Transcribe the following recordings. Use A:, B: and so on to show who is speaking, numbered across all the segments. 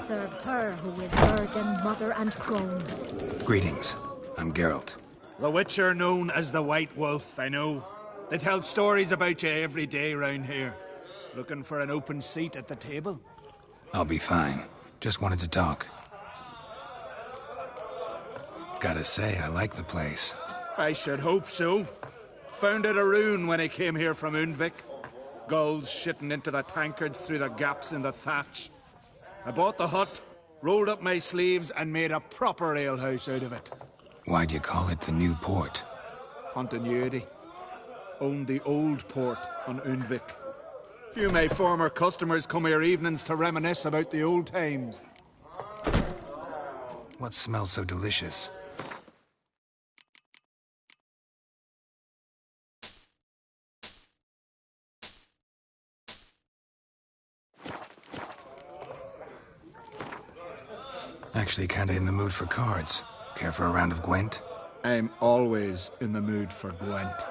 A: serve her who is virgin, mother, and crone.
B: Greetings. I'm Geralt.
C: The Witcher known as the White Wolf, I know. They tell stories about you every day round here. Looking for an open seat at the table?
B: I'll be fine. Just wanted to talk. Gotta say, I like the place.
C: I should hope so. Found it a rune when I came here from Undvik. Gulls shitting into the tankards through the gaps in the thatch. I bought the hut, rolled up my sleeves, and made a proper alehouse out of it.
B: Why'd you call it the New Port?
C: Continuity. Owned the old port on Undvik. Few of my former customers come here evenings to reminisce about the old times.
B: What smells so delicious? Actually kinda in the mood for cards. Care for a round of Gwent?
C: I'm always in the mood for Gwent.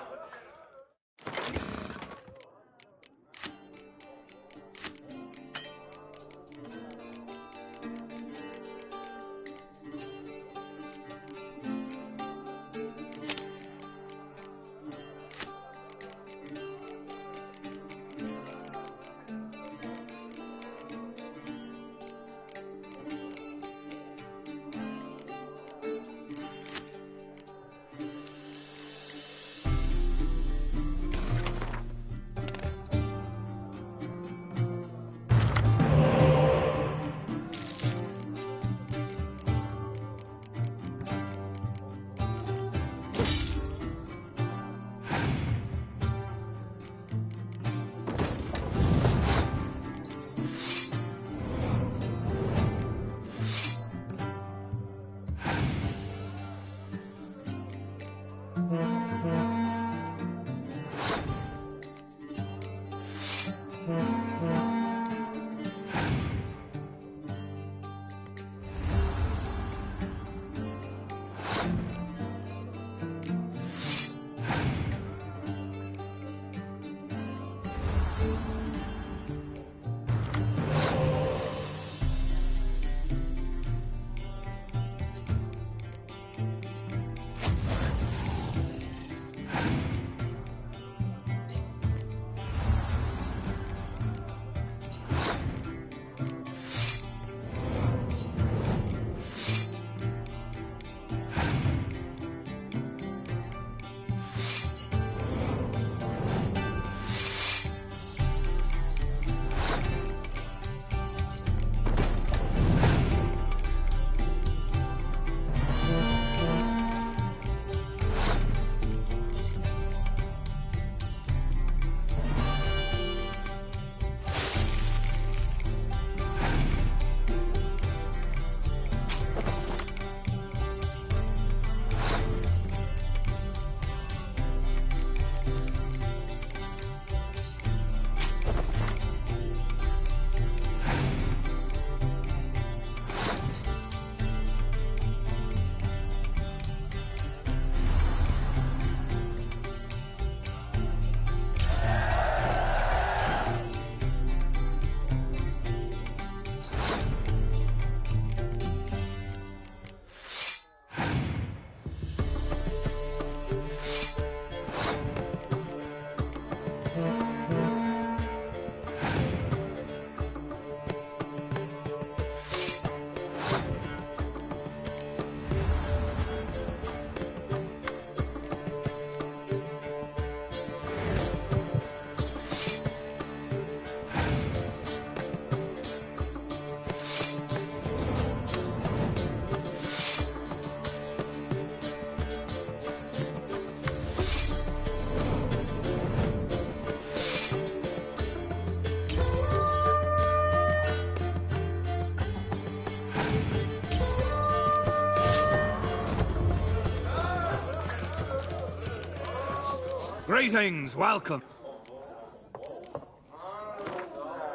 C: Greetings, welcome.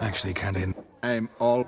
B: Actually kinda in...
C: I'm all...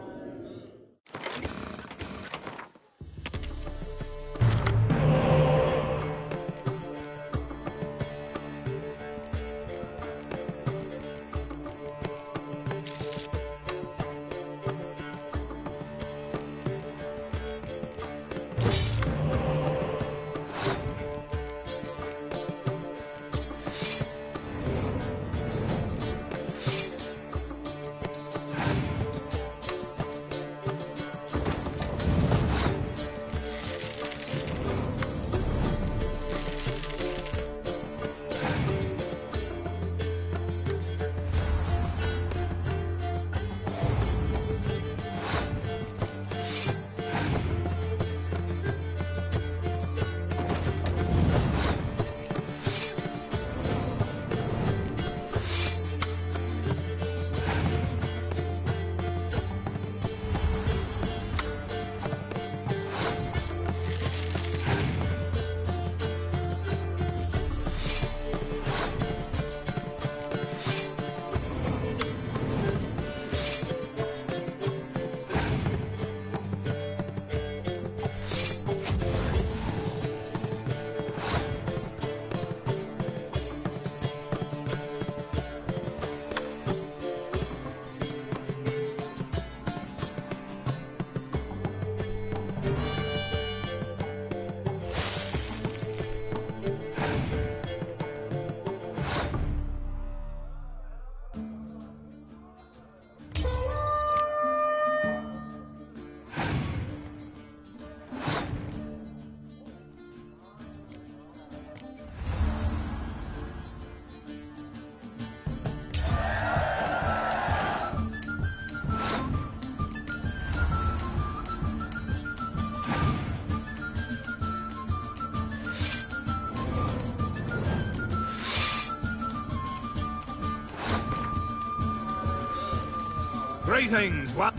C: Greetings, what?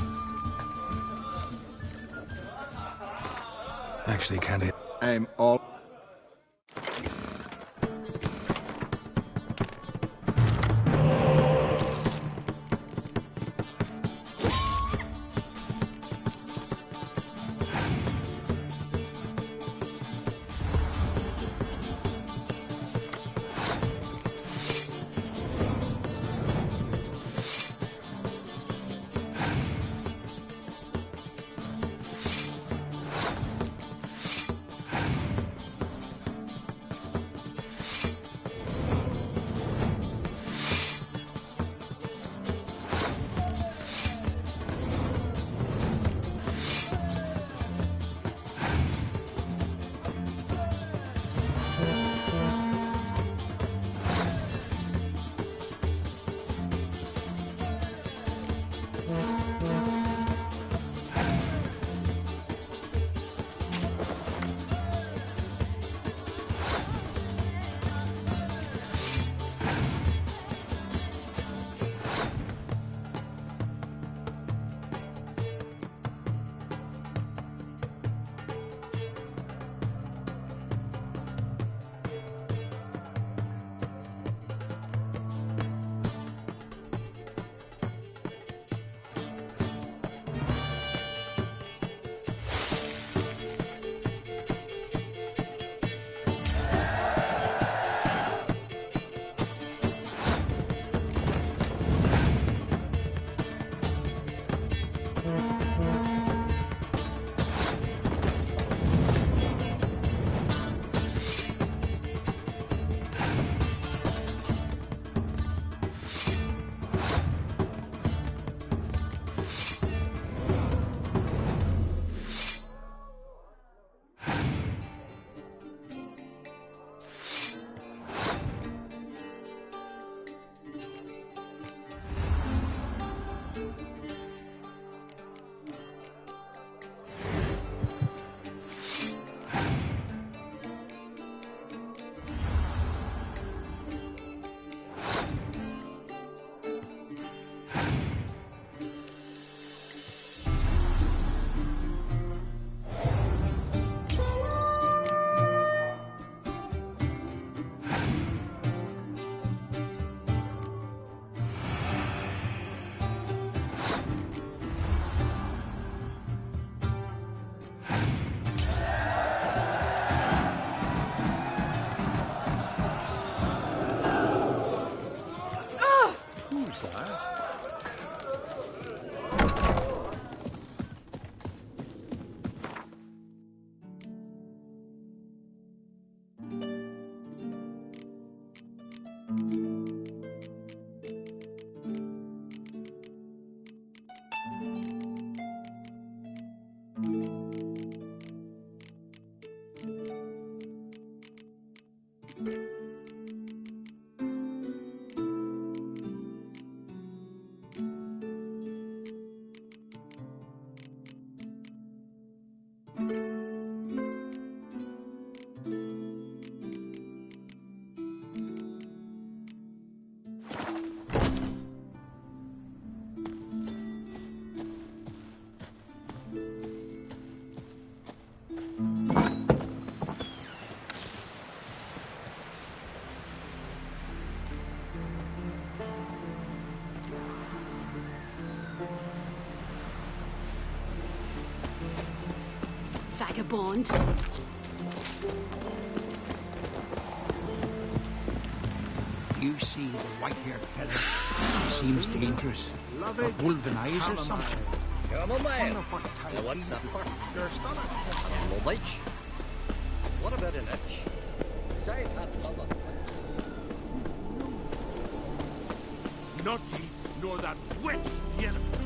B: Actually, can't I?
C: I'm all.
A: Vagabond.
D: You see the white-haired fella? He seems dangerous. Got wolven eyes or something.
E: Come on, man.
D: Wonder what type
E: What's
D: he
E: up?
D: is.
E: Your stomach. A itch. What about an itch? Say,
F: Not he, nor that witch, Yennefer.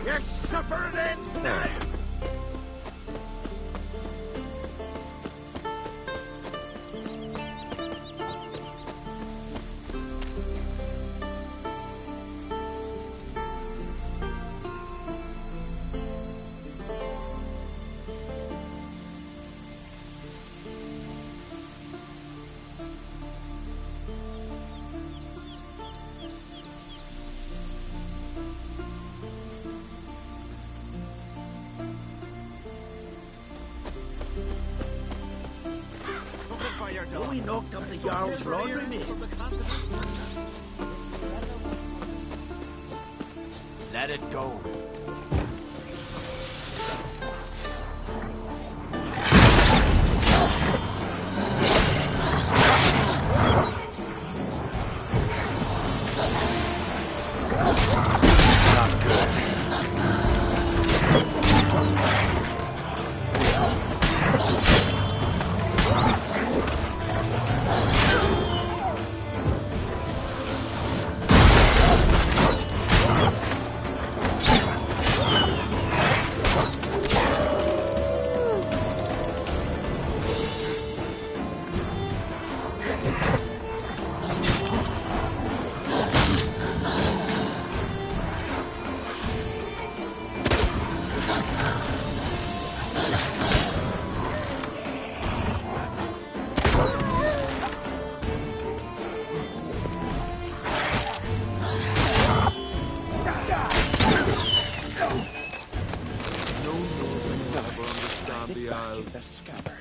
F: Your suffering ends now! know he knocked up the Jarl's laundry maid.
D: Let it go.
B: Not good.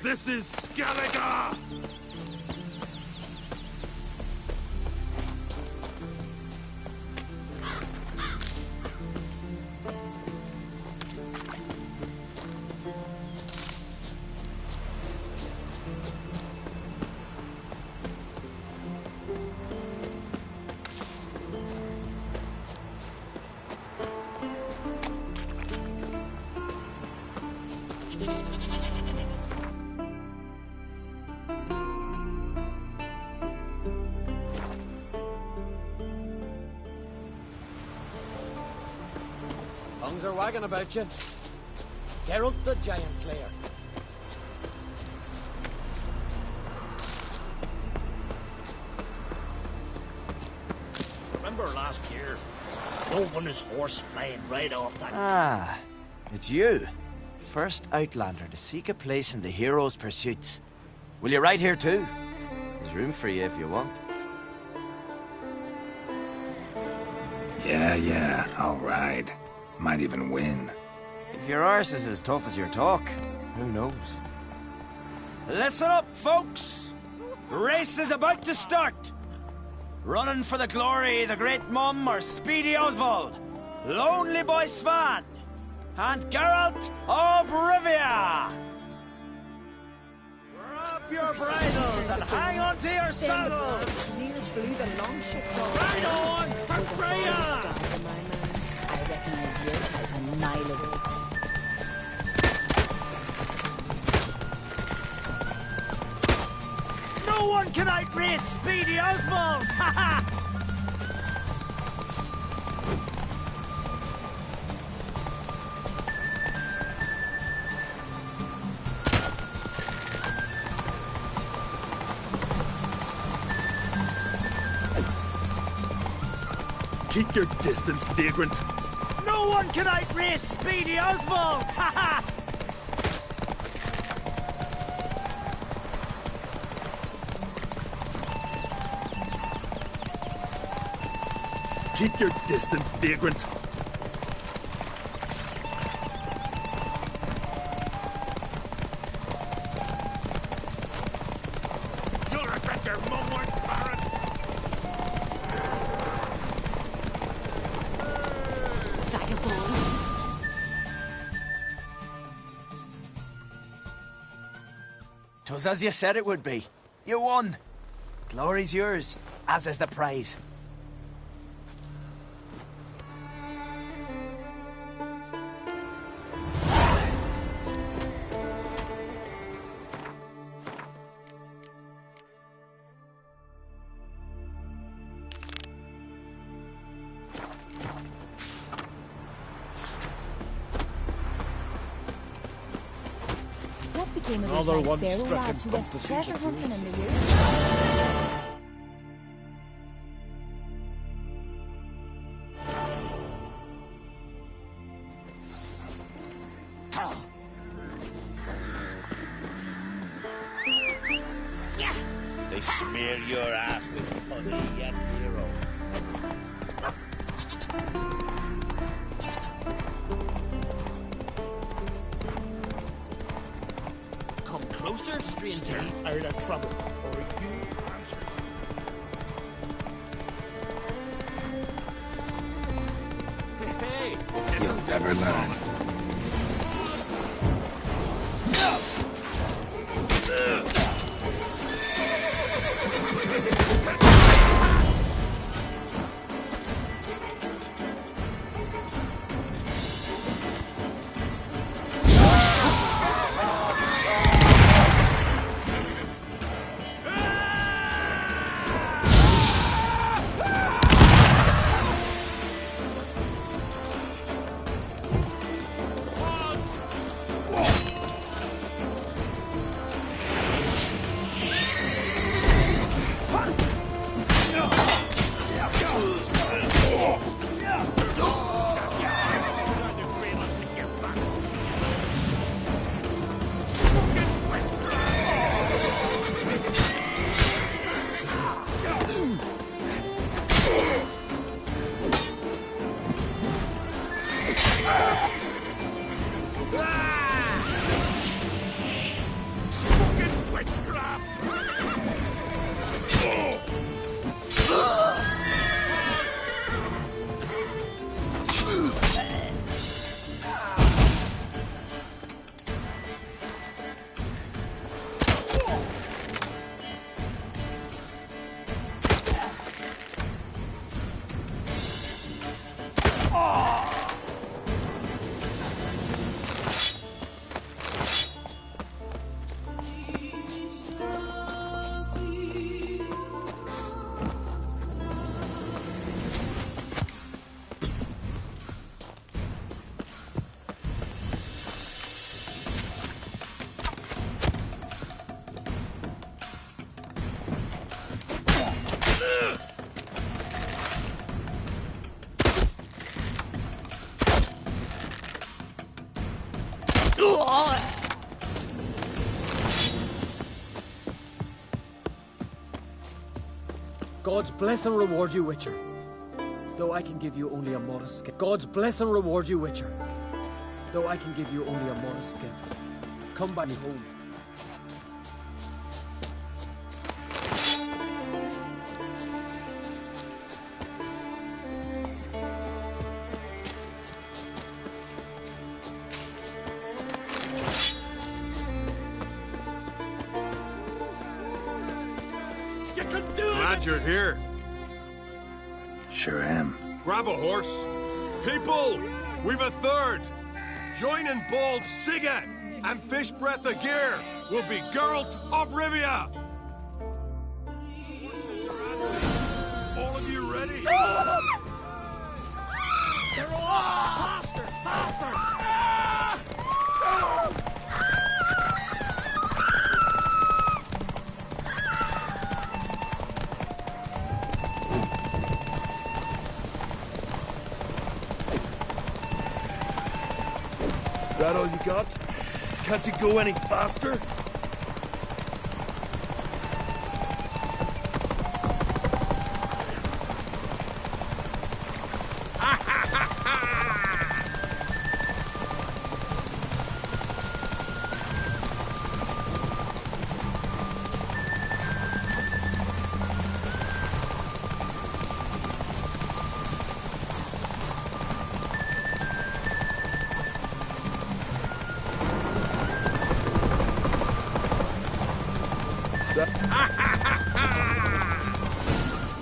F: This is Skellige!
E: Tongues are wagging about you. Geralt the Giant Slayer. Remember last year? Dove on his horse flying right off that...
G: Ah, it's you. First Outlander to seek a place in the hero's pursuits. Will you ride here too? There's room for you if you want.
B: Yeah, all right. Might even win.
G: If your arse is as tough as your talk, who knows? Listen up, folks! The race is about to start! Running for the glory, the Great Mum or Speedy Oswald, Lonely Boy Svan, and Geralt of Rivia! Drop your bridles and hang on to your saddles!
H: Blew the long ships
G: Right on for Freya!
H: I reckon he's your type a mile away.
G: No one can outrace Speedy Oswald! Ha ha!
F: Keep your distance, vagrant.
G: No one can outrace Speedy Oswald! Ha ha!
F: Keep your distance, vagrant. You're a better mumwort, Baron.
A: Vagabond.
G: 'Twas as you said it would be. You won. Glory's yours, as is the prize.
A: What became of those
F: Another
A: nice
F: one
A: barrel
F: struck
A: lads
F: in
A: who went
F: bunker
A: treasure
F: season.
A: hunting in the woods?
F: They smear your ass with honey yet hero. Come close.
G: closer, stranger.
F: Out of trouble, or you answer.
G: Hey!
B: You'll never learn.
I: God's bless and reward you, Witcher. Though I can give you only a modest gift. God's bless and reward you, Witcher. Though I can give you only a modest gift. Come by me home.
J: Glad you're here.
B: Sure am.
J: Grab a horse. People, we've a third. Joining Bald Sigga and Fish Breath of Gear will be Geralt of Rivia. All of you ready?
G: Faster! Faster!
J: That all you got? Can't you go any faster?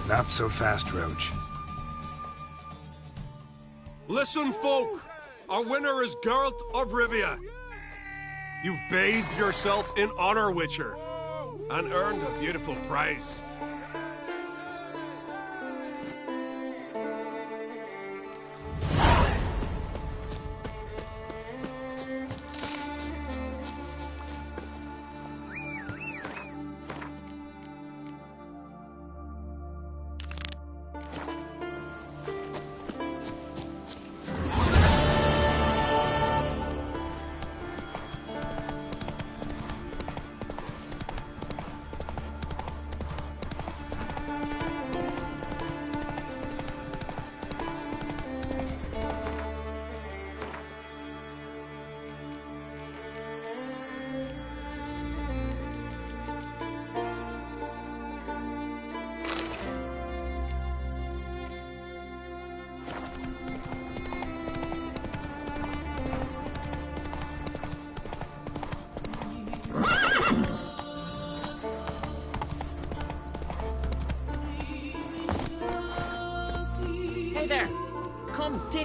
B: Not so fast, Roach.
J: Listen, folk. Our winner is Geralt of Rivia. You've bathed yourself in honor, Witcher, and earned a beautiful prize.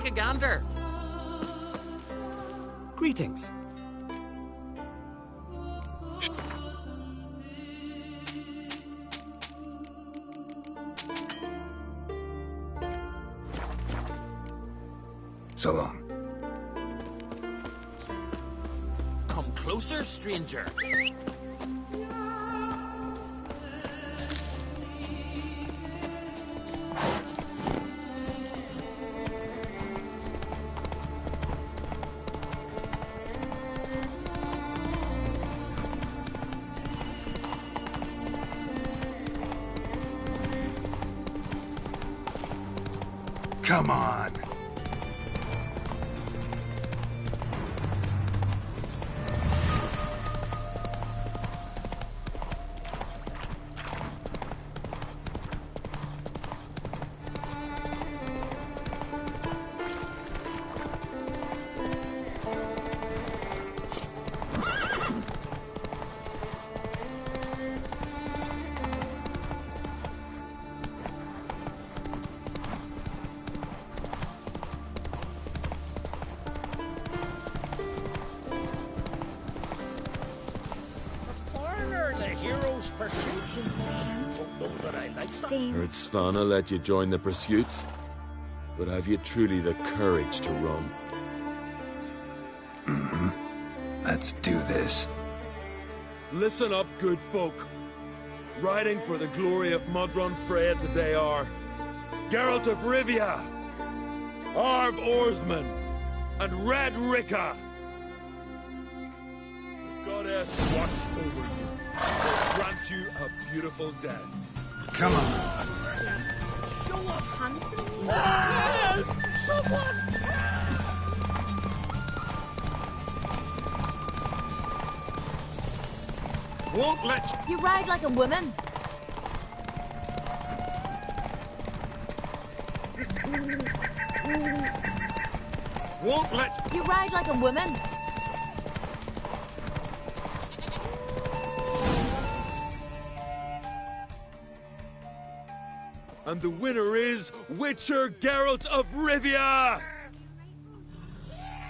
K: take a gander.
I: Greetings.
B: So long.
K: Come closer, stranger.
B: Come on.
L: It's fun I'll let you join the pursuits, but have you truly the courage to run?
B: Mm-hmm. Let's do this.
L: Listen up, good folk. Riding for the glory of Modron Freya today are Geralt of Rivia, Arv Oarsman, and Red Ricka. The goddess watch over you. Will grant you a beautiful death.
B: Come on.
H: Show up, handsome team.
F: Someone!
J: Won't let
A: You ride like a woman.
J: Won't let
A: You ride like a woman.
L: And the winner is Witcher Geralt of Rivia!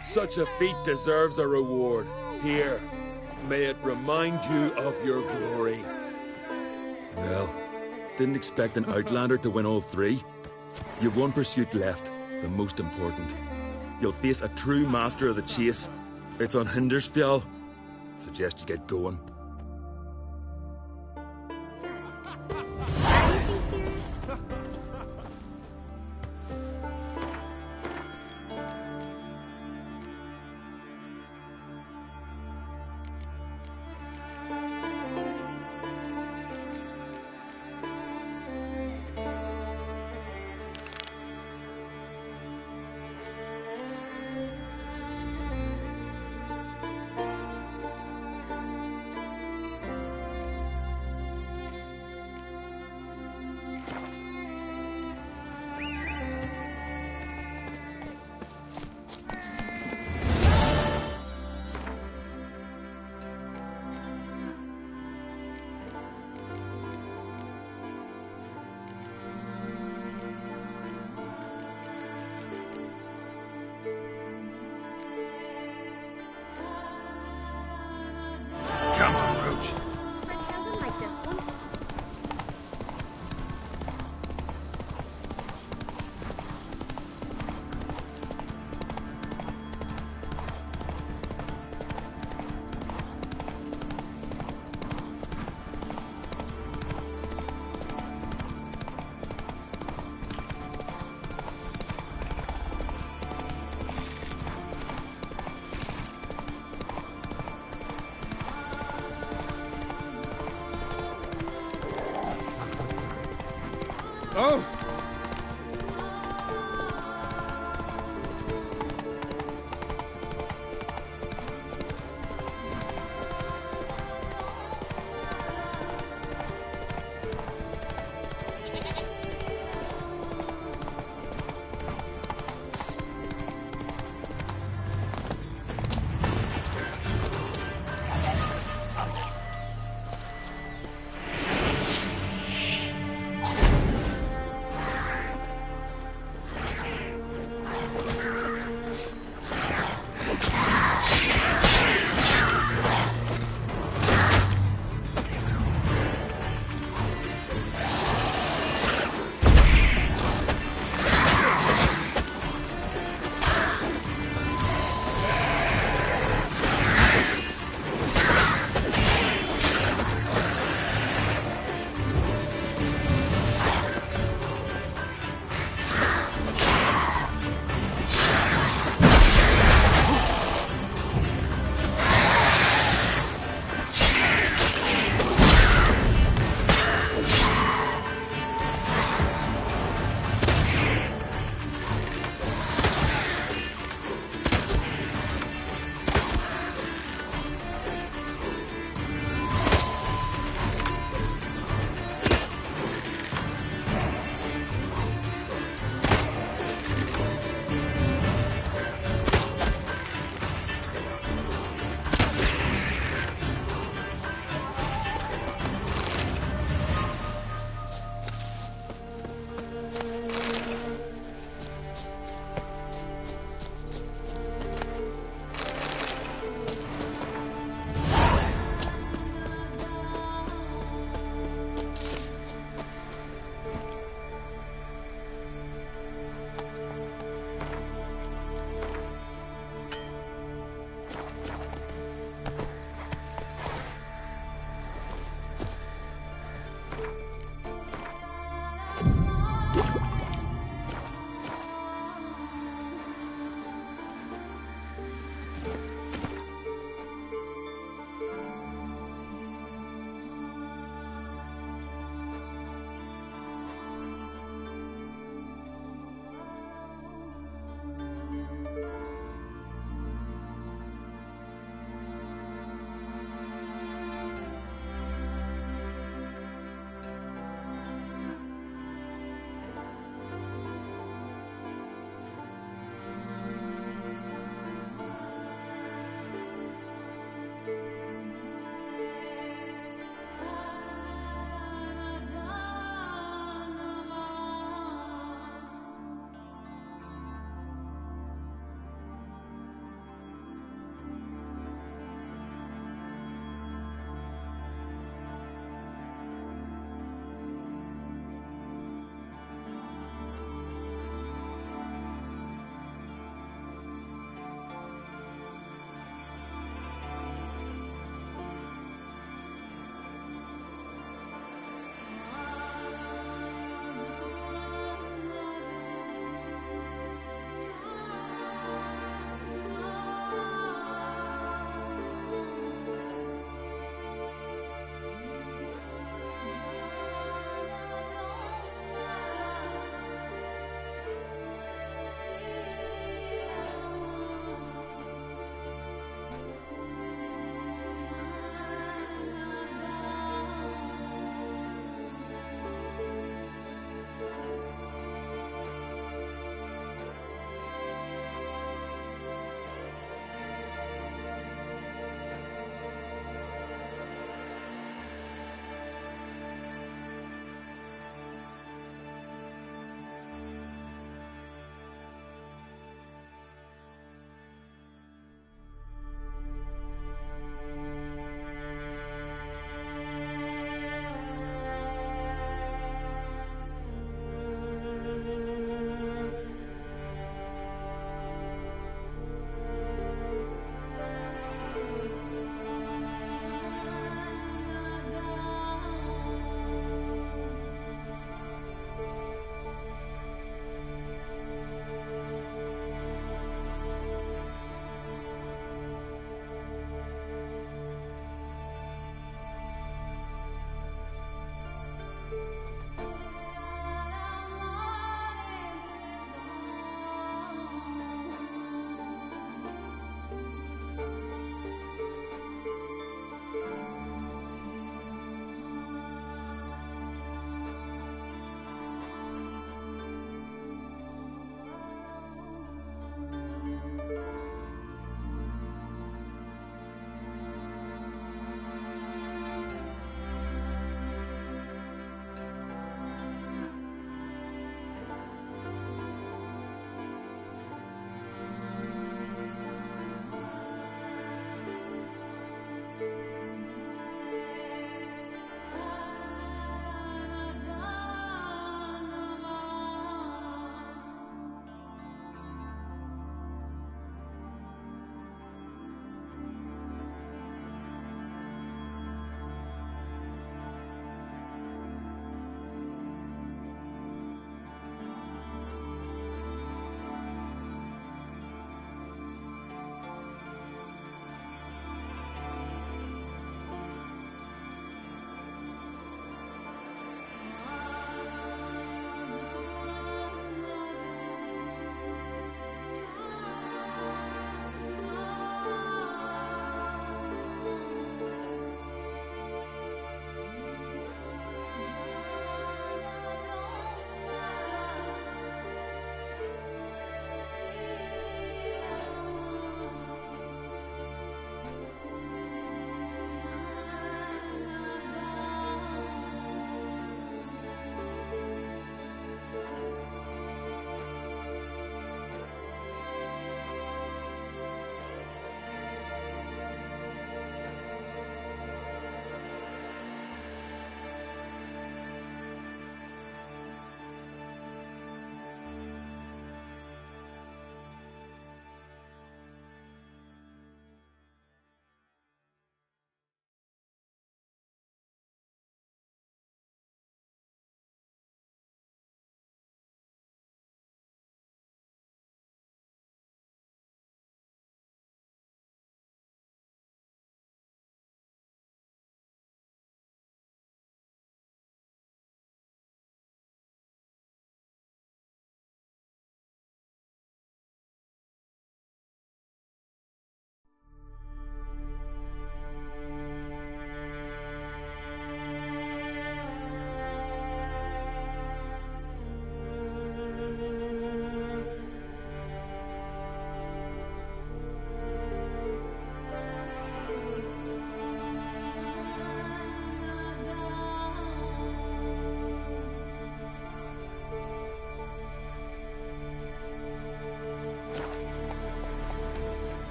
L: Such a feat deserves a reward. Here, may it remind you of your glory. Well, didn't expect an Outlander to win all three. You've one pursuit left, the most important. You'll face a true master of the chase. It's on Hindersfjall. Suggest you get going.
H: Are you being serious?
B: Come on, Roach.
H: I kind of like this one.
C: Oh!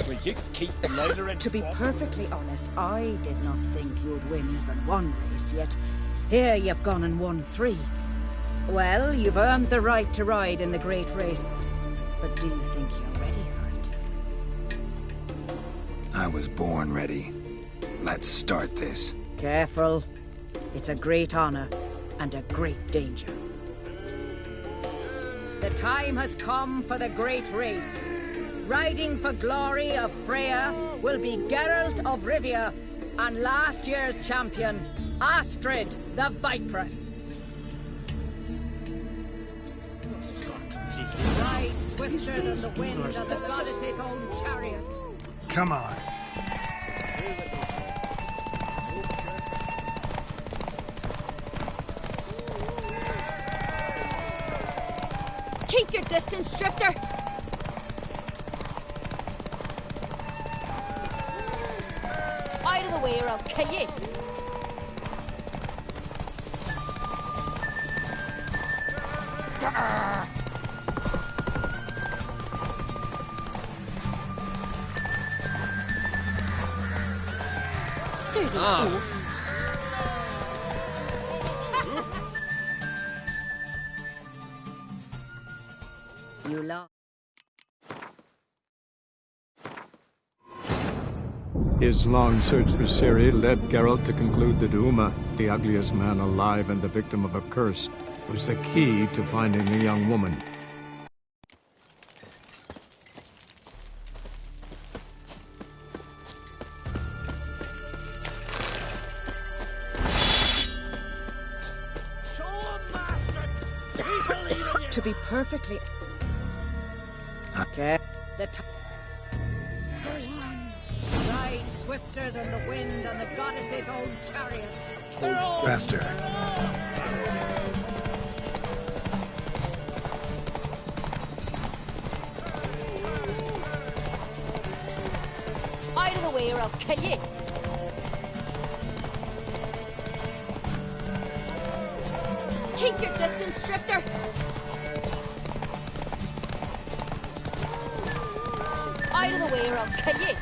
D: Will you keep loitering?
H: To be perfectly honest, I did not think you'd win even one race, yet here you've gone and won 3. Well, you've earned the right to ride in the great race, but do you think you're ready for it?
B: I was born ready. Let's start this.
H: Careful. It's a great honor and a great danger. The time has come for the great race. Riding for glory of Freya will be Geralt of Rivia and last year's champion, Astrid the Viperous. Ride swifter than the wind of the goddess's own chariot.
B: Come on.
A: Keep your distance, Drifter! Out of the way or I'll kill you! Dirty wolf.
H: You love.
M: His long search for Ciri led Geralt to conclude that Uma, the ugliest man alive and the victim of a curse, was the key to finding the young woman.
H: To be perfectly... Okay. The ride swifter than the wind and the goddess's own chariot.
B: Faster.
A: Out of the way or I'll kill you! Keep your distance, Drifter! Out of the way or I'll kill you!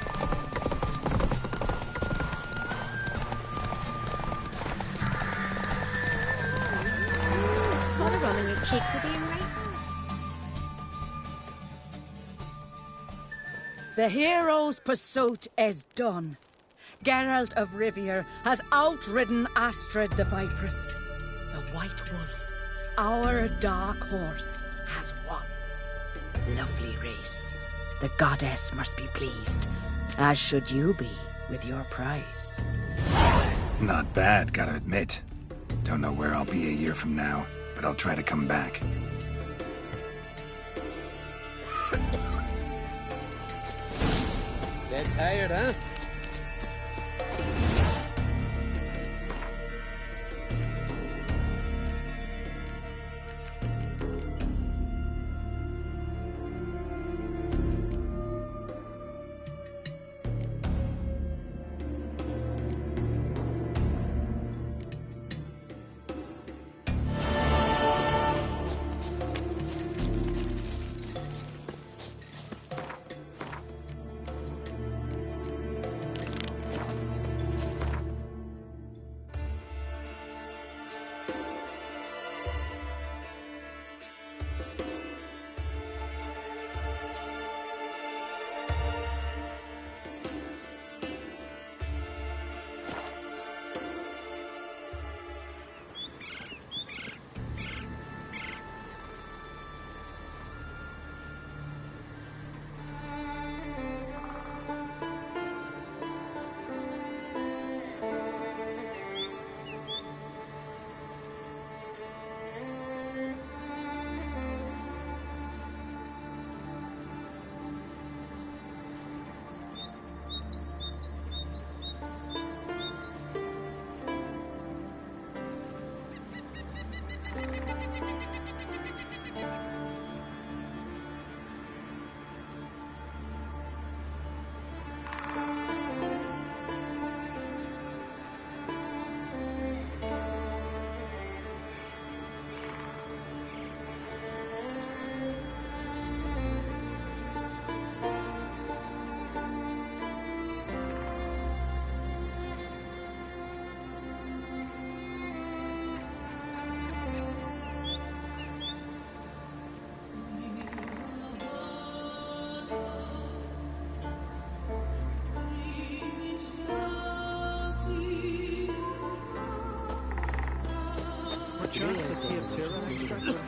N: A spot of rum in your cheeks will be right.
H: The hero's pursuit is done. Geralt of Rivia has outridden Astrid the Viperous. The White Wolf, our dark horse, has won. Lovely race. The goddess must be pleased, as should you be with your prize.
B: Not bad, gotta admit. Don't know where I'll be a year from now, but I'll try to come back.
I: Dead tired, huh?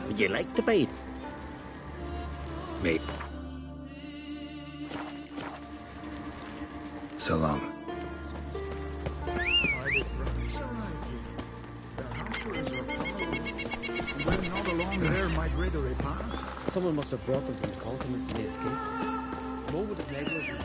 F: Would you like to bite?
B: Me. So long.
I: Someone must have brought them from the continent and they escaped. A moment of negligence.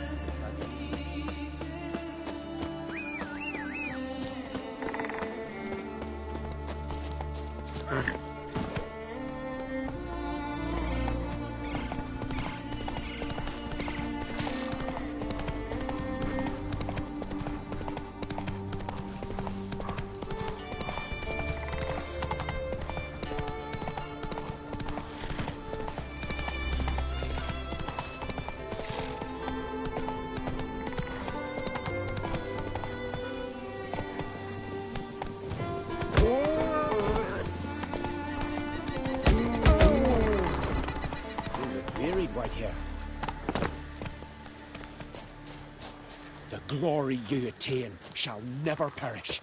O: The glory you attain shall never perish.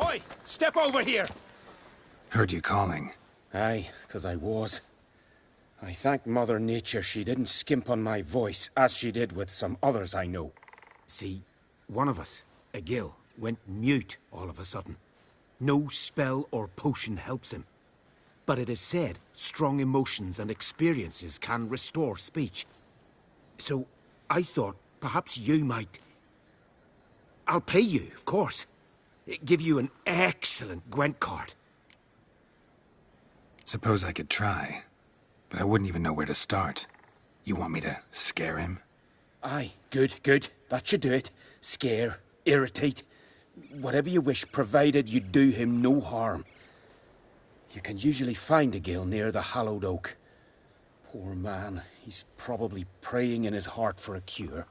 O: Oi! Step over here!
B: Heard you calling.
O: Aye, 'cause I was. I thank Mother Nature she didn't skimp on my voice, as she did with some others I know. See, one of us, a gill, went mute all of a sudden. No spell or potion helps him. But it is said strong emotions and experiences can restore speech. So I thought perhaps you might... I'll pay you, of course. Give you an excellent Gwent card.
B: Suppose I could try, but I wouldn't even know where to start. You want me to scare him?
O: Aye, good, good. That should do it. Scare, irritate, whatever you wish, provided you do him no harm. You can usually find a gill near the hallowed oak. Poor man, he's probably praying in his heart for a cure.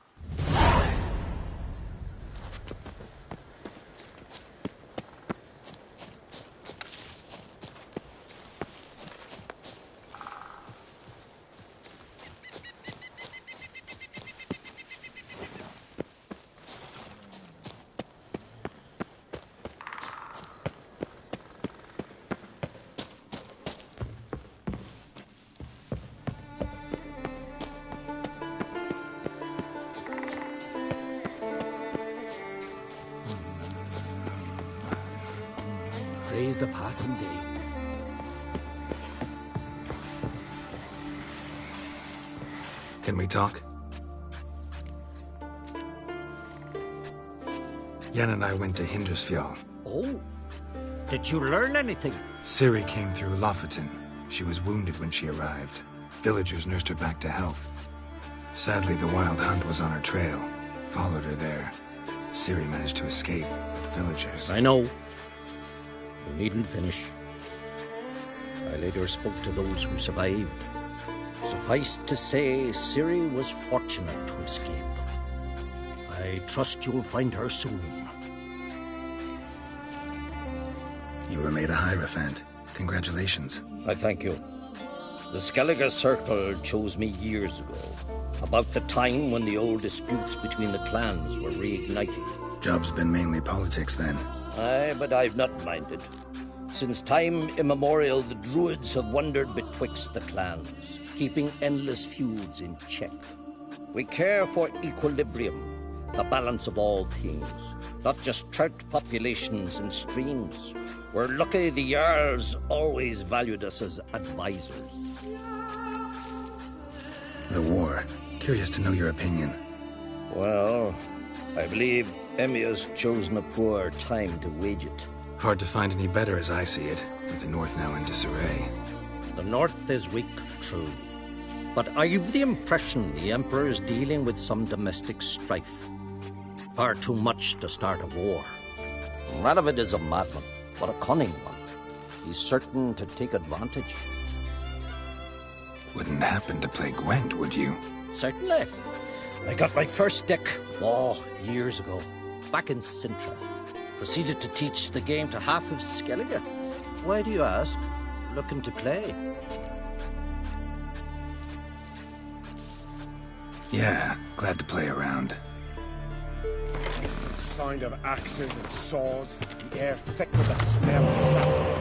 O: Praise the passing day.
B: Can we talk? Yen and I went to Hindersfjall.
F: Oh? Did you learn anything?
B: Ciri came through Lofoten. She was wounded when she arrived. Villagers nursed her back to health. Sadly, the Wild Hunt was on her trail. Followed her there. Ciri managed to escape with villagers.
F: I know. You needn't finish. I later spoke to those who survived. Suffice to say, Ciri was fortunate to escape. I trust you'll find her soon.
B: You were made a Hierophant. Congratulations.
F: I thank you. The Skellige Circle chose me years ago, about the time when the old disputes between the clans were reignited.
B: Job's been mainly politics then.
F: Aye, but I've not minded. Since time immemorial, the Druids have wandered betwixt the clans, keeping endless feuds in check. We care for equilibrium, the balance of all things, not just trout populations and streams. We're lucky the Jarls always valued us as advisors.
B: The war. Curious to know your opinion.
F: Well, I believe Emmia's chosen a poor time to wage it.
B: Hard to find any better as I see it, with the North now in disarray.
F: The North is weak, true. But I've the impression the Emperor is dealing with some domestic strife. Far too much to start a war. Radovid is a madman, but a cunning one. He's certain to take advantage.
B: Wouldn't happen to play Gwent, would you?
F: Certainly. I got my first deck, years ago, back in Sintra. Proceeded to teach the game to half of Skellige. Why do you ask? Looking to play?
B: Yeah, glad to play around.
O: The sound of axes and saws, the air thick with the smell of sap.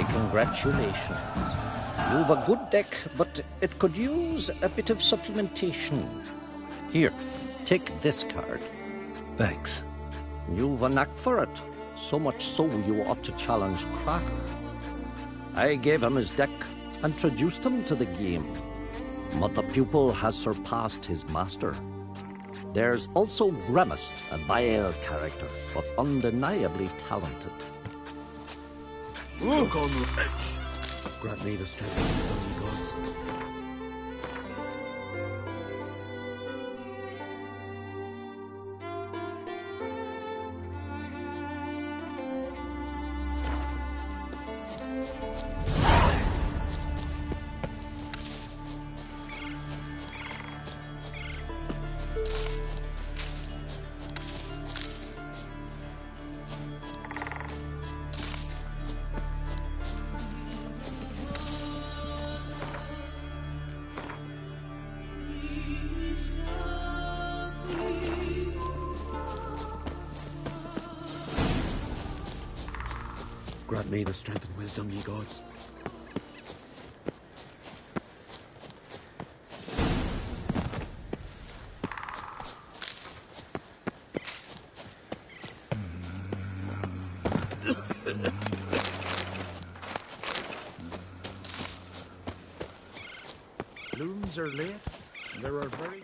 F: Congratulations. You've a good deck, but it could use a bit of supplementation. Here, take this card.
B: Thanks.
F: You've a knack for it. So much so you ought to challenge Krach. I gave him his deck, introduced him to the game. But the pupil has surpassed his master. There's also Gremist, a vile character, but undeniably talented.
I: Look on the edge. Grant me the strength of wisdom, ye gods. Grant me the strength and wisdom, ye gods.
C: Looms are late, and there are very...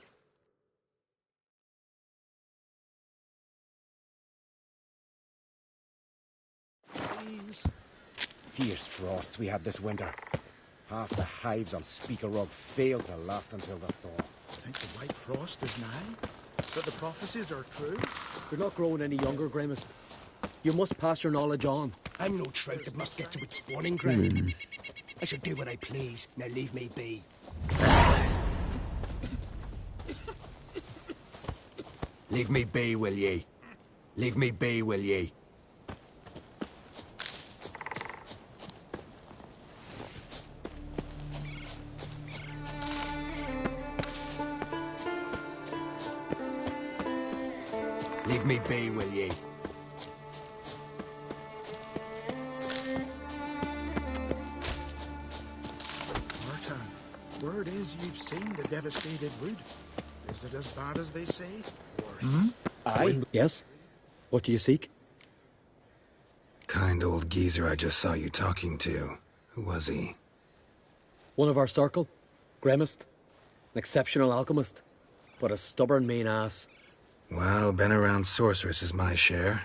O: Fierce frosts we had this winter. Half the hives on Speaker Rug failed to last until the thaw.
C: Think the white frost is nigh? That the prophecies are true?
I: You're not growing any younger, Gremist. You must pass your knowledge on.
P: I'm no trout that must get to its spawning ground. I should do what I please. Now leave me be.
D: Leave me be, will ye? Leave me be, will ye? Leave me be, will ye?
C: Martin,
Q: suppose you've seen the devastated wood. Is it as bad as they say?
I: Aye. Yes? What do you seek?
B: Kind old geezer I just saw you talking to. Who was he?
I: One of our circle. Gremist. An exceptional alchemist. But a stubborn mean ass.
B: Well, been around sorceress is my share.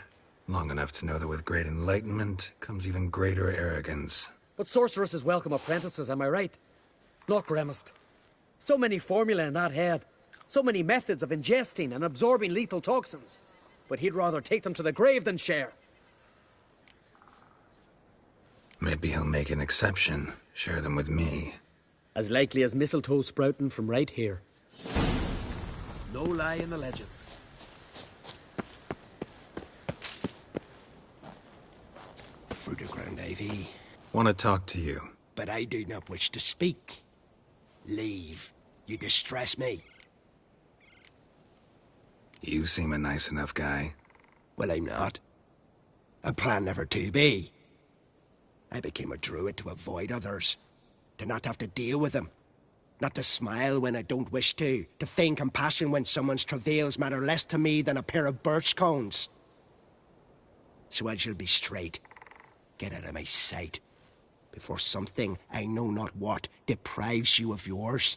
B: Long enough to know that with great enlightenment comes even greater arrogance.
I: But sorceresses welcome apprentices, am I right? Not Gremist. So many formulae in that head. So many methods of ingesting and absorbing lethal toxins. But he'd rather take them to the grave than share.
B: Maybe he'll make an exception. Share them with me.
I: As likely as mistletoe sprouting from right here. No lie in the legends.
P: Through the ground, Ivy.
B: Want to talk to you.
P: But I do not wish to speak. Leave. You distress me.
B: You seem a nice enough guy.
P: Well, I'm not. I plan never to be. I became a druid to avoid others. To not have to deal with them. Not to smile when I don't wish to. To feign compassion when someone's travails matter less to me than a pair of birch cones. So I shall be straight. Get out of my sight. Before something, I know not what, deprives you of yours.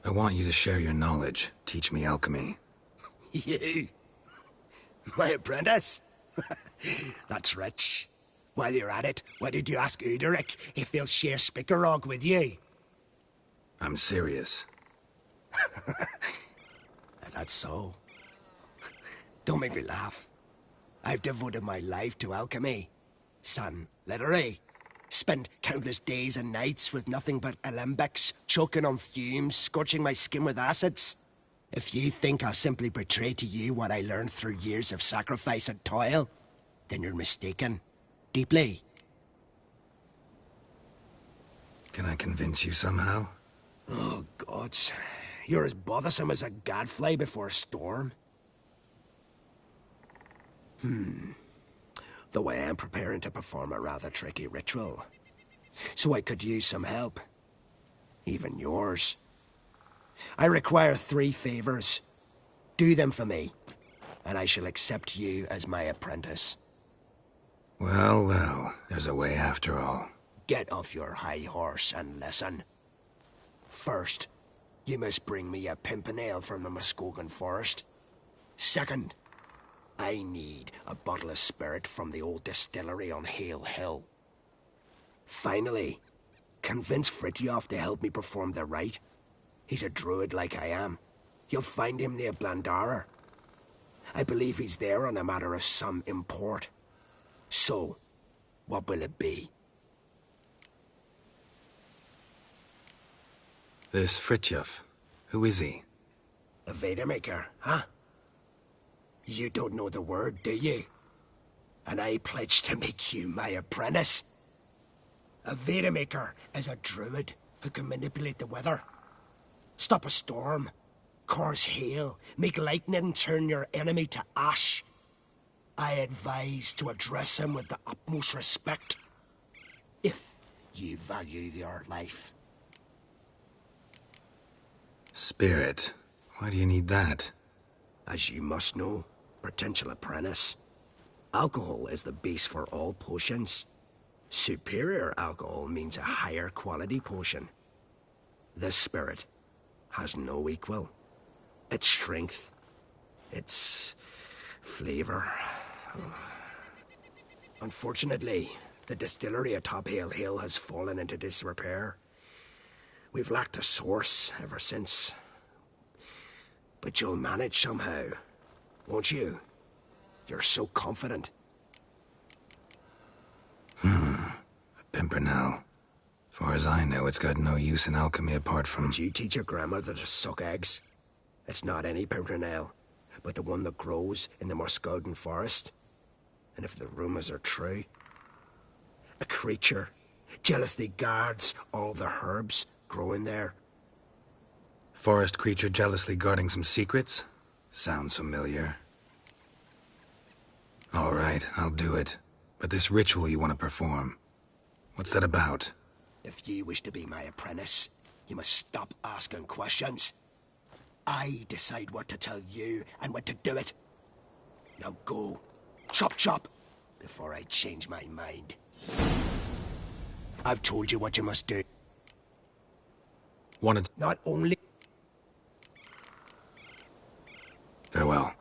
B: I want you to share your knowledge. Teach me alchemy.
P: You? My apprentice? That's rich. While you're at it, why did you ask Uderic if he'll share Spikarog with you?
B: I'm serious.
P: That's so. Don't make me laugh. I've devoted my life to alchemy. Son, literally. Spent countless days and nights with nothing but alembics, choking on fumes, scorching my skin with acids. If you think I'll simply betray to you what I learned through years of sacrifice and toil, then you're mistaken. Deeply.
B: Can I convince you somehow?
P: Oh, gods. You're as bothersome as a gadfly before a storm. Though I am preparing to perform a rather tricky ritual. So I could use some help. Even yours. I require 3 favors. Do them for me, and I shall accept you as my apprentice.
B: Well, well, there's a way after all.
P: Get off your high horse and listen. First, you must bring me a pimpernel from the Muskogan forest. Second, I need a bottle of spirit from the old distillery on Hale Hill. Finally, convince Fritjof to help me perform the rite. He's a druid like I am. You'll find him near Blandara. I believe he's there on a matter of some import. So, what will it be?
B: This Fritjof, who is he?
P: A Vedamaker, huh? You don't know the word, do you? And I pledge to make you my apprentice. A Vedamaker is a druid who can manipulate the weather. Stop a storm, cause hail, make lightning turn your enemy to ash. I advise to address him with the utmost respect, if you value your life.
B: Spirit. Why do you need that?
P: As you must know, potential apprentice, alcohol is the base for all potions. Superior alcohol means a higher quality potion. This spirit has no equal. Its strength, its flavor. Unfortunately, the distillery atop Hale Hill has fallen into disrepair. We've lacked a source ever since. But you'll manage somehow, won't you? You're so confident.
B: A pimpernel. As far as I know, it's got no use in alchemy apart from...
P: Would you teach your grandmother to suck eggs? It's not any pimpernel, but the one that grows in the Muskogan forest. And if the rumors are true, a creature jealously guards all the herbs growing there.
B: Forest creature jealously guarding some secrets? Sounds familiar. All right, I'll do it. But this ritual you want to perform, what's that about?
P: If you wish to be my apprentice, you must stop asking questions. I decide what to tell you and when to do it. Now go. Chop chop, before I change my mind. I've told you what you must do.
B: Wanted.
P: Not only...
B: Farewell.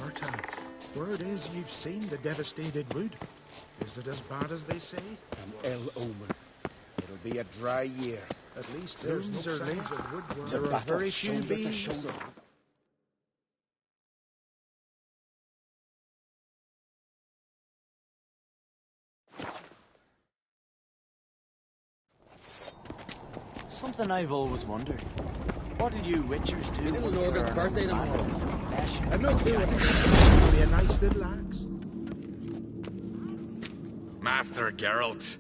Q: Murtagh, word is you've seen the devastated wood. Is it as bad as they say?
O: An ill omen. It'll be a dry year.
Q: At least there's no signs of woodworm.
O: There are very few bees.
G: Something I've always wondered. What'll you witchers do?
I: My little
G: once
I: Norgan's
G: there are no
I: birthday tomorrow.
G: battles?
I: I've no clue what
Q: It'll be a nice little axe.
R: Master Geralt.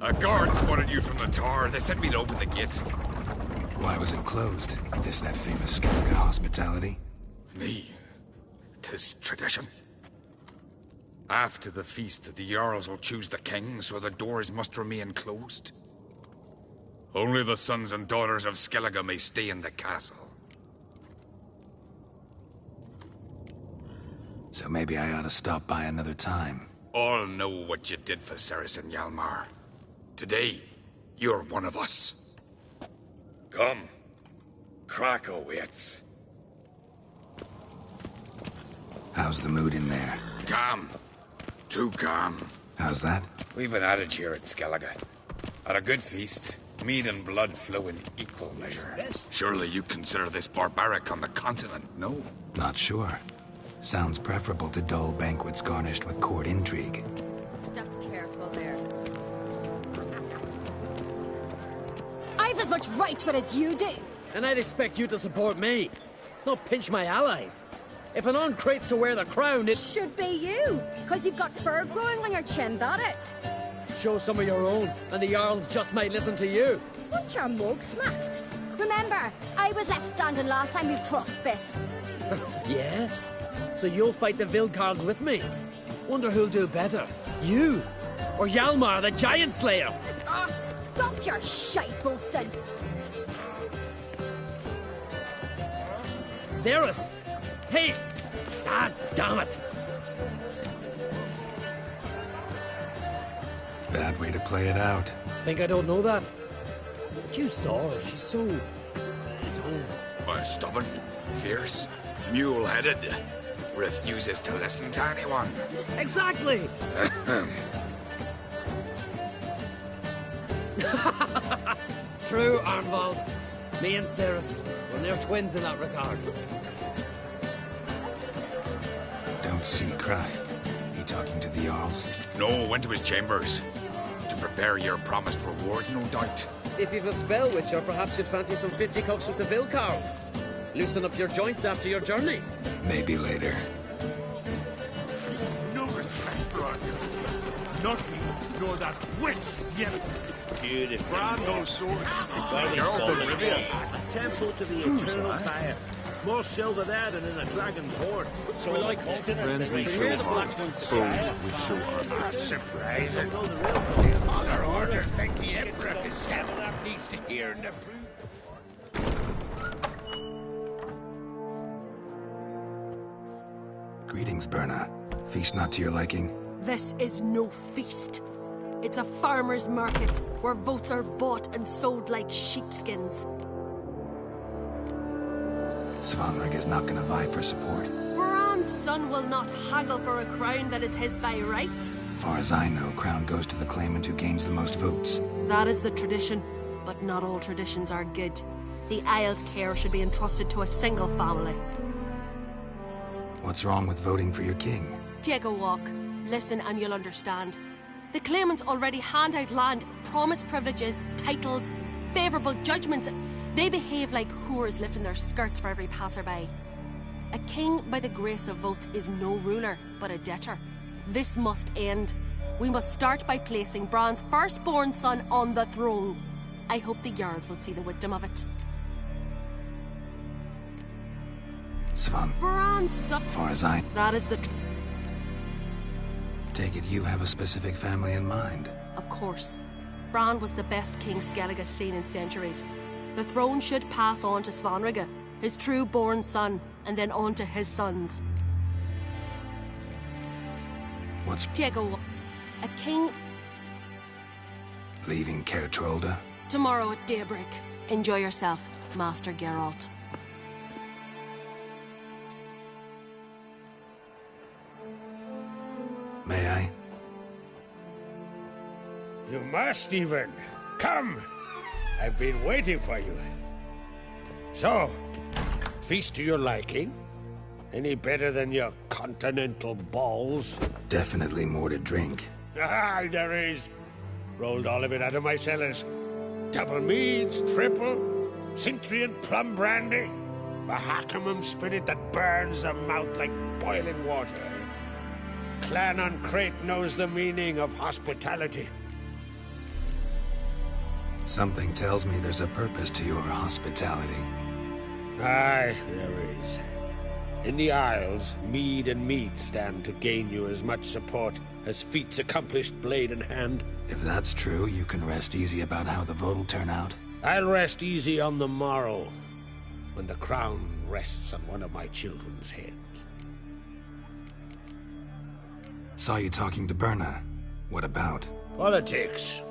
R: A guard spotted you from the tower. They said we'd open the gate.
B: Why was it closed? Is that famous Skellige hospitality?
R: Me? 'Tis tradition. After the feast, the Jarls will choose the king, so the doors must remain closed. Only the sons and daughters of Skellige may stay in the castle.
B: So maybe I ought to stop by another time.
R: All know what you did for Ceres and Hjalmar. Today, you're one of us. Come. Krakow waits.
B: How's the mood in there?
R: Calm. Too calm.
B: How's that?
R: We've an adage here at Skellige. At a good feast, mead and blood flow in equal measure. Surely you consider this barbaric on the continent, no?
B: Not sure. Sounds preferable to dull banquets garnished with court intrigue.
A: Step careful there. I've as much right to it as you do.
I: And I'd expect you to support me, not pinch my allies. If an uncrate's to wear the crown, it
N: should be you, because you've got fur growing on your chin, that it?
I: Show some of your own, and the Jarls just might listen to you.
N: Want your mug smacked?
A: Remember, I was left standing last time we crossed fists.
I: Yeah? So you'll fight the Vilcards with me? Wonder who'll do better, you or Hjalmar the Giant Slayer?
N: Oh, stop your shite boasting.
I: Ceres! Hey! Ah, damn it!
B: Bad way to play it out.
I: Think I don't know that? But you saw her, she's so...
R: Stubborn, fierce, mule-headed. Refuses to listen to anyone.
I: Exactly! True, Arnvald. Me and Ceres, we're near twins in that regard.
B: Don't see cry. He talking to the Jarls?
R: No, went to his chambers. To prepare your promised reward, no doubt.
I: If you've a spell, Witcher, perhaps you'd fancy some fisticuffs with the Vilcards. Loosen up your joints after your journey.
B: Maybe later.
S: No respect for our customs. Not me, nor that witch yet. Beautiful. Brand those swords.
T: A sample to the eternal fire. More silver there than in a dragon's hoard. So we like hunting
S: friends we show
T: the
S: our
T: black ones
S: foes we show our
T: surprising.
S: Other orders make the Emperor settle that needs to hear and approve.
B: Greetings, Berna. Feast not to your liking?
U: This is no feast. It's a farmer's market where votes are bought and sold like sheepskins.
B: Svanrig is not gonna vie for support.
U: Bran's son will not haggle for a crown that is his by right.
B: Far as I know, crown goes to the claimant who gains the most votes.
U: That is the tradition, but not all traditions are good. The Isle's care should be entrusted to a single family.
B: What's wrong with voting for your king?
U: Take a walk. Listen and you'll understand. The claimants already hand out land, promise privileges, titles, favourable judgments. They behave like whores lifting their skirts for every passerby. A king by the grace of votes is no ruler, but a debtor. This must end. We must start by placing Bran's firstborn son on the throne. I hope the Jarls will see the wisdom of it.
B: Svan.
U: Bran's son.
B: Far as I
U: That is the.
B: take it, you have a specific family in mind.
U: Of course. Bran was the best king Skellig has seen in centuries. The throne should pass on to Svanrige, his true-born son, and then on to his sons.
B: What's
U: Take a king
B: leaving Caer Trolda?
U: tomorrow at daybreak. Enjoy yourself, Master Geralt.
B: May I?
T: You must, even. Come. I've been waiting for you. So, feast to your liking? Any better than your continental balls?
B: Definitely more to drink.
T: Ah, there is. Rolled all of it out of my cellars. Double meads, triple, Cintrian plum brandy, a Hackamum spirit that burns the mouth like boiling water. Clan on Crate knows the meaning of hospitality.
B: Something tells me there's a purpose to your hospitality.
T: Aye, there is. In the Isles, mead and meat stand to gain you as much support as feats accomplished blade in hand.
B: If that's true, you can rest easy about how the vote will turn out.
T: I'll rest easy on the morrow, when the crown rests on one of my children's heads.
B: Saw you talking to Berna. What about?
T: Politics.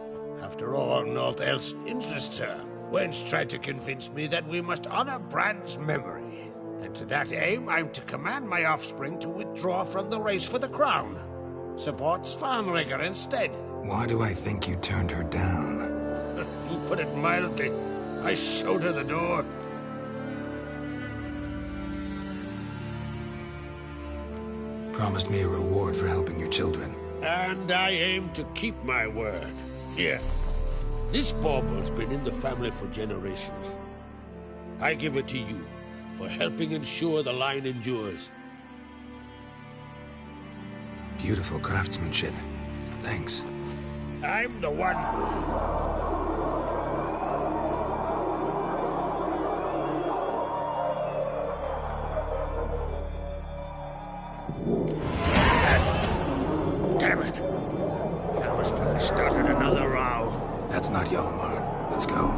T: After all, naught else interests her. Wench tried to convince me that we must honor Bran's memory. And to that aim, I'm to command my offspring to withdraw from the race for the crown. Support Svanrige instead.
B: Why do I think you turned her down?
T: You put it mildly. I showed her the door.
B: Promised me a reward for helping your children.
T: And I aim to keep my word. Here. This bauble's been in the family for generations. I give it to you for helping ensure the line endures.
B: Beautiful craftsmanship. Thanks.
T: I'm the one. Damn it. That must have started another row.
B: That's not Hjalmar. Let's go.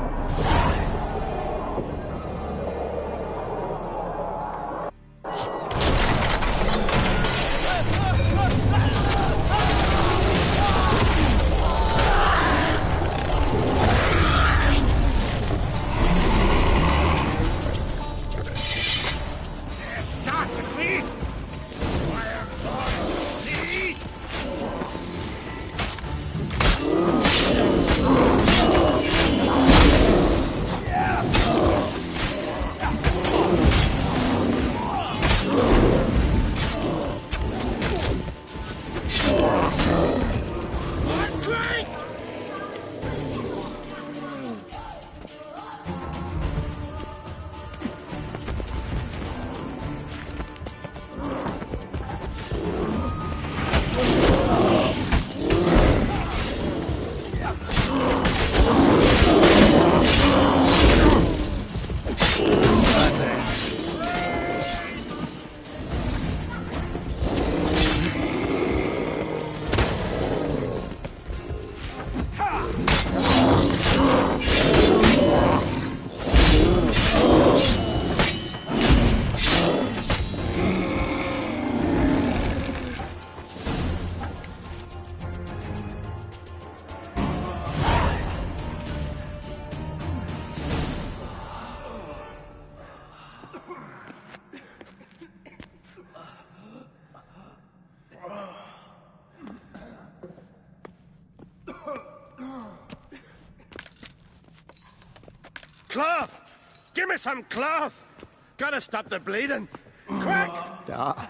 T: Cloth! Give me some cloth! Gotta stop the bleeding. Quick!
O: Da.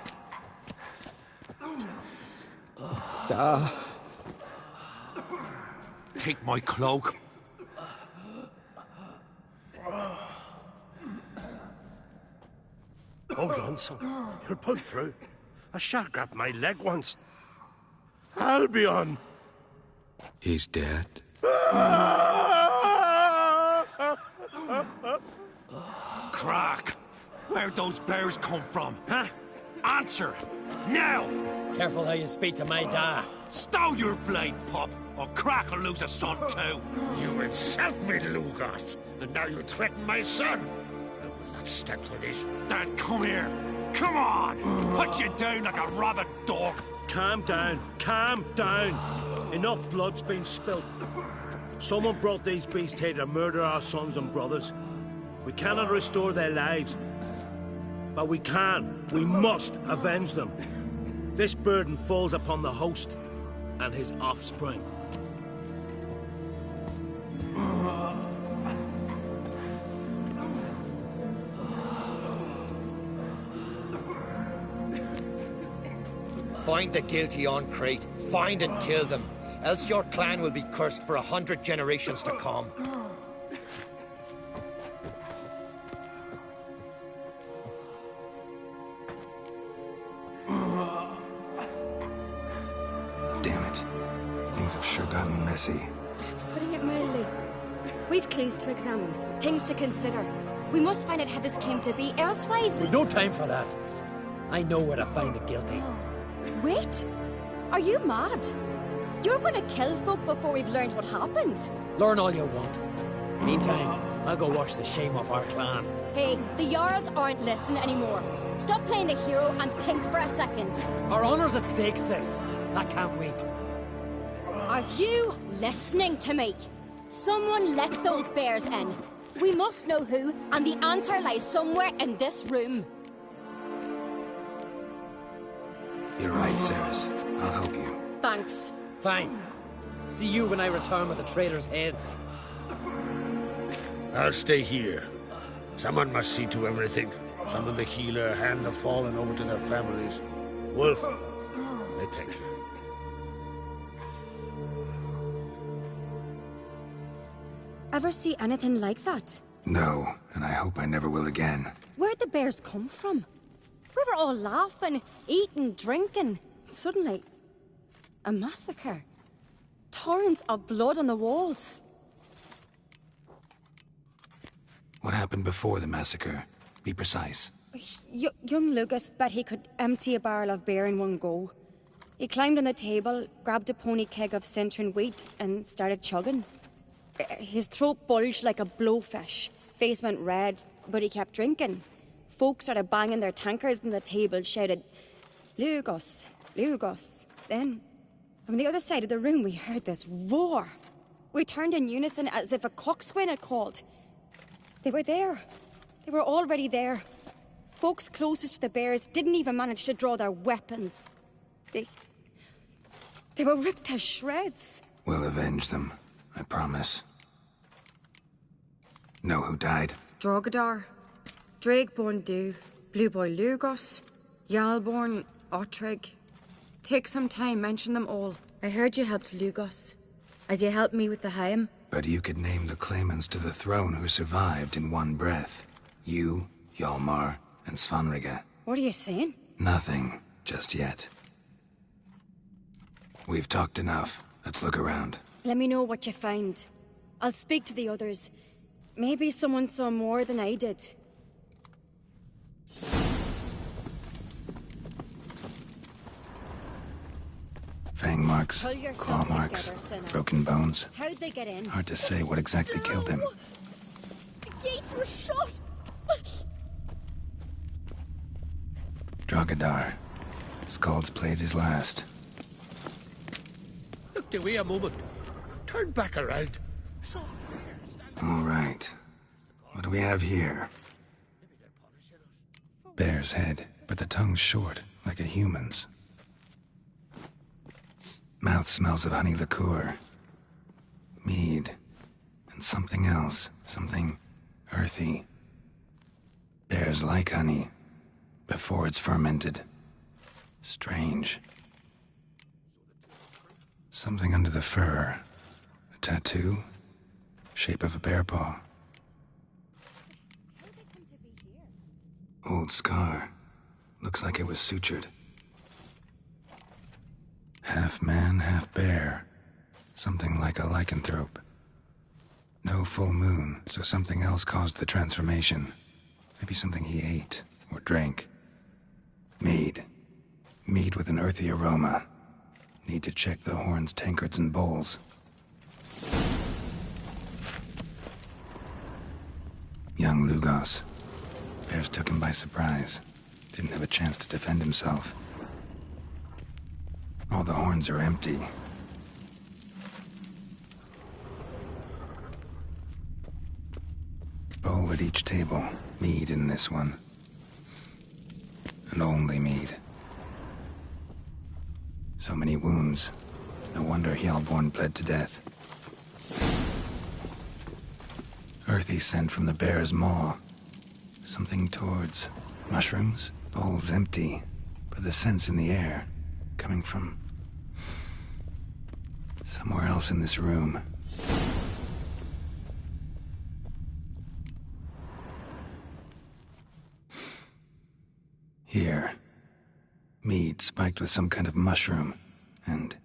O: Da.
D: Take my cloak.
T: Hold on, son. You'll pull through. A shark grabbed my leg once. Albion!
R: He's dead.
T: Crack! Where'd those bears come from, huh? Answer! Now!
K: Careful how you speak to my da.
T: Stow your blade, pup, or Crack will lose a son too. You insult me, Lugos, and now you threaten my son. I will not stand for this. Dad, come here. Come on! Put you down like a rabid dog.
E: Calm down. Calm down. Enough blood's been spilt. Someone brought these beasts here to murder our sons and brothers. We cannot restore their lives. But we can. We must avenge them. This burden falls upon the host and his offspring.
V: Find the guilty on Crate. Find and kill them. Else your clan will be cursed for 100 generations to come.
B: Damn it. Things have sure gotten messy.
A: That's putting it mildly. We've clues to examine, things to consider. We must find out how this came to be, elsewise
K: We've no time for that. I know where to find the guilty.
A: Wait! Are you mad? You're gonna kill folk before we've learned what happened.
K: Learn all you want. Meantime, I'll go wash the shame off our clan.
A: Hey, the Jarls aren't listening anymore. Stop playing the hero and think for a second.
K: Our honor's at stake, sis. I can't wait.
A: Are you listening to me? Someone let those bears in. We must know who, and the answer lies somewhere in this room.
B: You're right, Ceres. I'll help you.
A: Thanks.
K: Fine. See you when I return with the traitors' heads.
T: I'll stay here. Someone must see to everything. Summon the healer, hand the fallen over to their families. Wolf, I thank you.
A: Ever see anything like that?
B: No, and I hope I never will again.
A: Where'd the bears come from? We were all laughing, eating, drinking. Suddenly, a massacre. Torrents of blood on the walls.
B: What happened before the massacre? Be precise.
A: Young Lucas bet he could empty a barrel of beer in one go. He climbed on the table, grabbed a pony keg of Cintron wheat, and started chugging. His throat bulged like a blowfish. Face went red, but he kept drinking. Folks started banging their tankards on the table, shouted, "Lugos, Lugos." Then, from the other side of the room, we heard this roar. We turned in unison as if a coxswain had called. They were there. They were already there. Folks closest to the bears didn't even manage to draw their weapons. They were ripped to shreds.
B: We'll avenge them, I promise. Know who died?
A: Drogadar, Drakeborn Du, Blue Boy Lugos, Yalborn, Ottrig. Take some time, mention them all. I heard you helped Lugos, as you helped me with the Haim.
B: But you could name the claimants to the throne who survived in one breath. You, Hjalmar, and Svanrige.
A: What are you saying?
B: Nothing, just yet. We've talked enough. Let's look around.
A: Let me know what you find. I'll speak to the others. Maybe someone saw more than I did.
B: Fang marks,
A: Pull yourself
B: claw marks,
A: together, sinner.
B: broken bones.
A: How'd they get in?
B: Hard to say what exactly killed him.
A: The gates were shut!
B: Drogadar. Skald's played his last.
T: Look, Dewey, a moment. Turn back around.
B: All right. What do we have here? Bear's head, but the tongue's short, like a human's. Mouth smells of honey liqueur. Mead. And something else. Something earthy. Bears like honey. Before it's fermented. Strange. Something under the fur. A tattoo. Shape of a bear paw. Old scar. Looks like it was sutured. Half man, half bear. Something like a lycanthrope. No full moon, so something else caused the transformation. Maybe something he ate or drank. Mead. Mead with an earthy aroma. Need to check the horns, tankards, and bowls. Young Lugos. Bears took him by surprise. Didn't have a chance to defend himself. All the horns are empty. Bowl at each table. Mead in this one. And only mead. So many wounds. No wonder Hjalborn bled to death. Earthy scent from the bear's maw. Something towards mushrooms. Bowls empty, but the scent's in the air. Coming from somewhere else in this room. Here. Mead spiked with some kind of mushroom, and